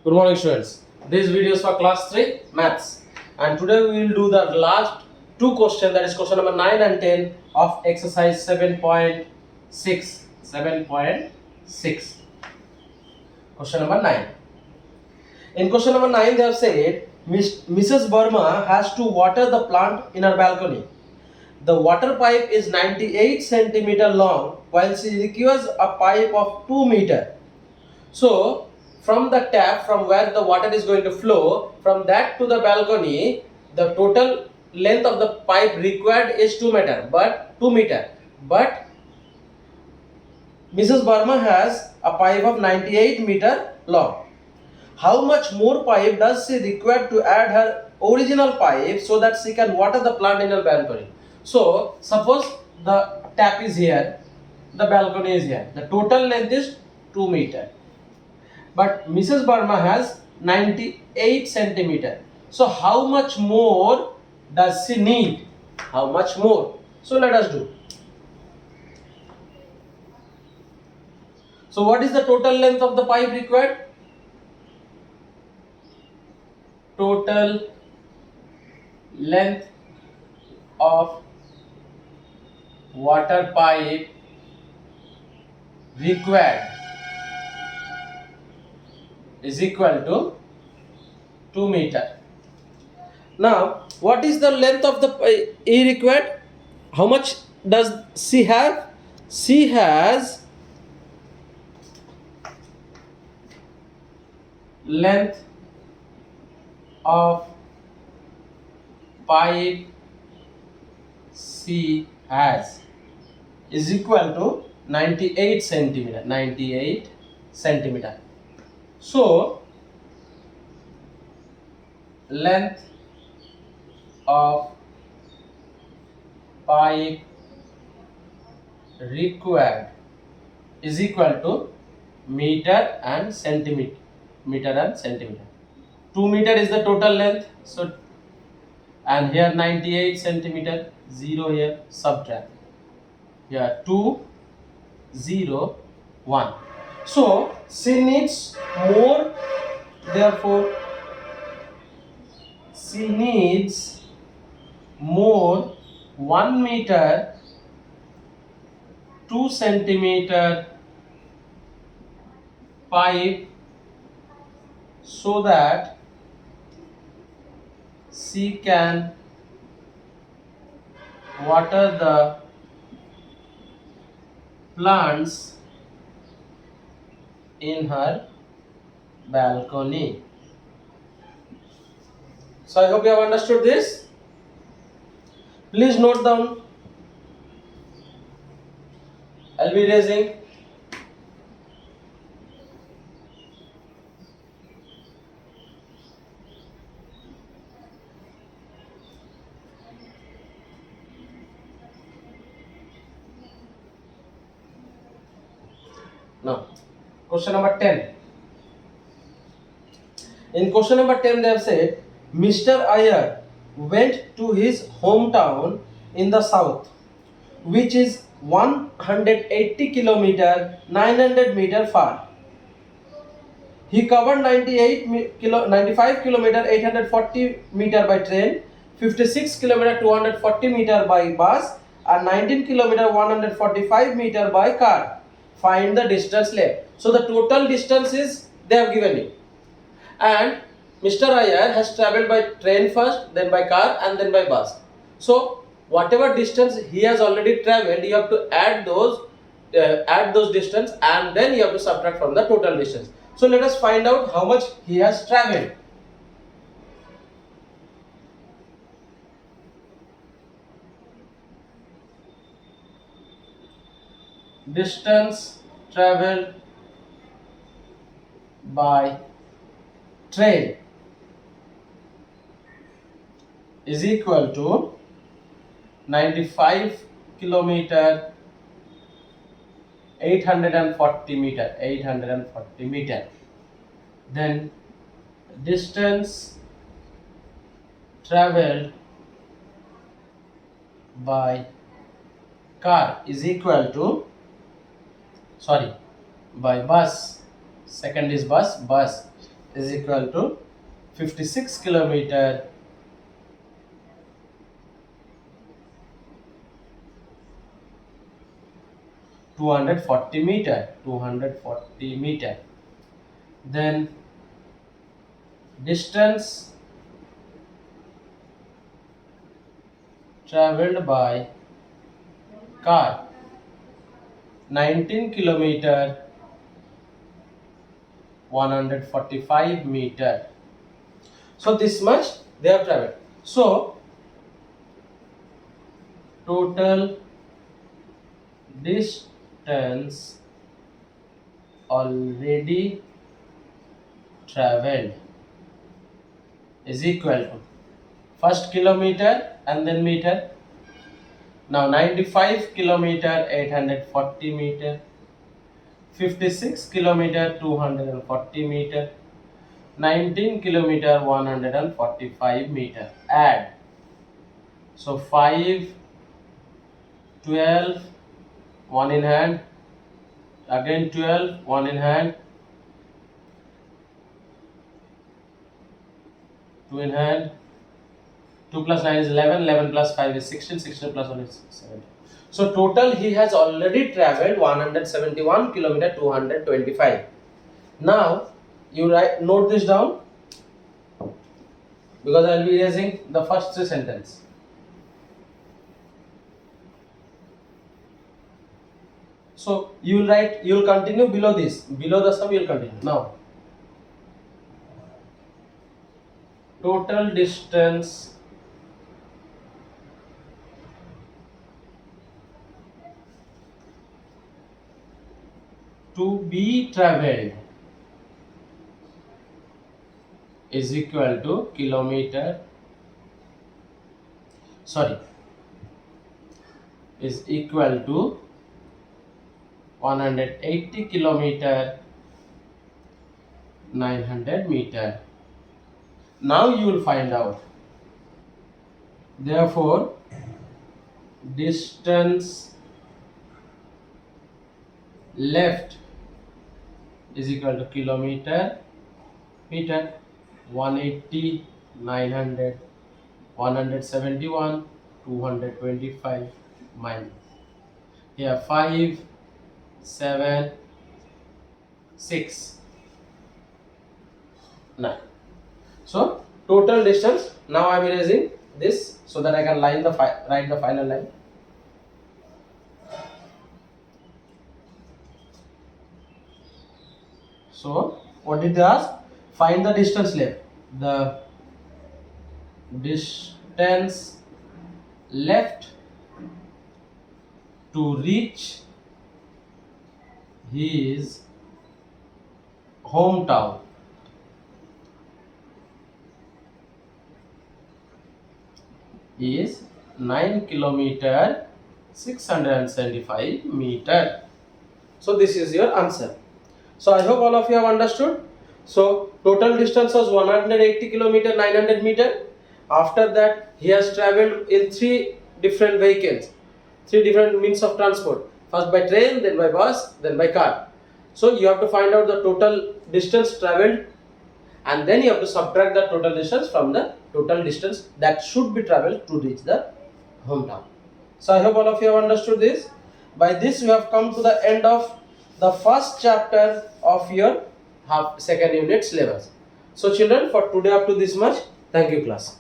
Good morning, students. This video is for class 3 maths, and today we will do the last two questions, that is question number 9 and 10 of exercise 7.6. 7.6. Question number 9. In question number 9, they have said Mrs. Burma has to water the plant in her balcony. The water pipe is 98 centimeter long, while she requires a pipe of 2 meter. So, from the tap, from where the water is going to flow, from that to the balcony, the total length of the pipe required is 2 meter. But Mrs. Burma has a pipe of 98 meter long. How much more pipe does she require to add her original pipe so that she can water the plant in her balcony? So, suppose the tap is here, the balcony is here. The total length is 2 meter. But Mrs. Burma has 98 centimeter. So how much more does she need? How much more? So let us do. So what is the total length of the pipe required? Total length of water pipe required is equal to 2 meter. Now, what is the length of the E required? How much does she have? She has length of pipe she has is equal to 98 centimeter. 98 centimeter. So, length of pipe required is equal to meter and centimeter. 2 meter is the total length. So, and here 98 centimeter, 0 here, subtract. Here 2, 0, 1. So, she needs more, therefore, she needs more 1 meter 2 centimeter pipe so that she can water the plants in her balcony. So I hope you have understood this. Please note down. I'll be raising. Now, question number 10. In question number 10, they have said, Mr. Iyer went to his hometown in the south, which is 180 kilometer 900 meter far. He covered 95 kilometer 840 meter by train, 56 kilometer 240 meter by bus, and 19 kilometer 145 meter by car. Find the distance left. So the total distance is they have given you. And Mr. Iyer has traveled by train first, then by car, and then by bus. So whatever distance he has already traveled, you have to add those distance, and then you have to subtract from the total distance. So let us find out how much he has traveled. Distance traveled by train is equal to 95 kilometer 840 meter. Then distance traveled by car is equal to, by bus, second is bus, is equal to 56 kilometer 240 meter. Then distance traveled by car 19 kilometer 145 meter. So this much they have traveled. So total distance already traveled is equal to first kilometer and then meter. Now 95 kilometer 840 meter, 56 kilometer 240 meter, 19 kilometer 145 meter. Add. So 5, 12, 1 in hand, again 12, 1 in hand, 2 in hand, 2 plus 9 is 11, 11 plus 5 is 16, 16 plus 1 is 17. So total he has already travelled 171 kilometer 225. Now you note this down, because I will be erasing the first three sentences. So you will continue below this, below the sum you will continue. Now total distance to be travelled is equal to is equal to 180 kilometer 900 meter. Now you will find out. Therefore, distance left is equal to kilometer meter, 180, 900, 171, 225 minus. Here 5, 7, 6, 9. So total distance. Now I am erasing this so that I can write the final line. So what did they ask? Find the distance left. The distance left to reach his hometown is 9 kilometer 675 meter. So this is your answer. So I hope all of you have understood. So total distance was 180 kilometer 900 meter. After that he has travelled in 3 different vehicles, 3 different means of transport. First by train, then by bus, then by car. So you have to find out the total distance travelled, and then you have to subtract the total distance from the total distance that should be travelled to reach the hometown. So I hope all of you have understood this. By this we have come to the end of the first chapter of your second unit syllabus. So children, for today up to this much. Thank you class.